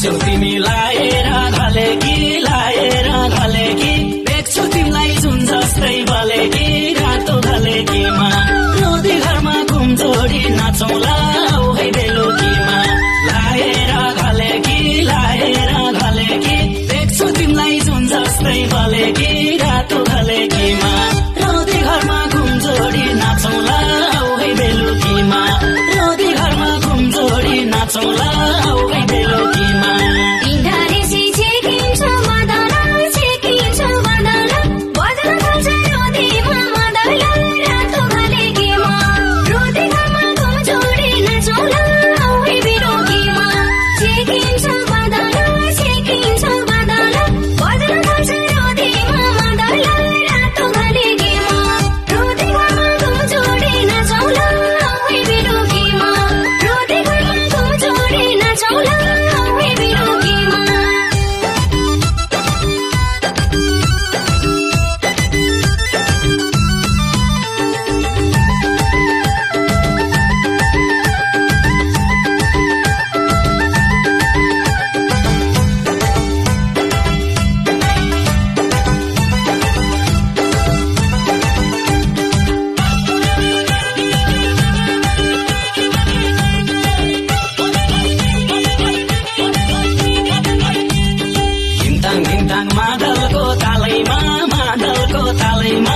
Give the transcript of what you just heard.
नाच्छौ तिमी लाएर घले कि देख्छु तिमीलाई जुन जस्तै भले कि रातो घलेकीमा नदी घरमा घुम जोडी नाचौला है बेलुकीमा लाएर घले कि देख्छु तिमीलाई जुन जस्तै भले कि रातो घलेकीमा नदी घरमा घुम जोडी नाचौला है बेलुकीमा नदी घरमा घुम जोडी नाचौला है बेलुकीमा मादलको तालैमा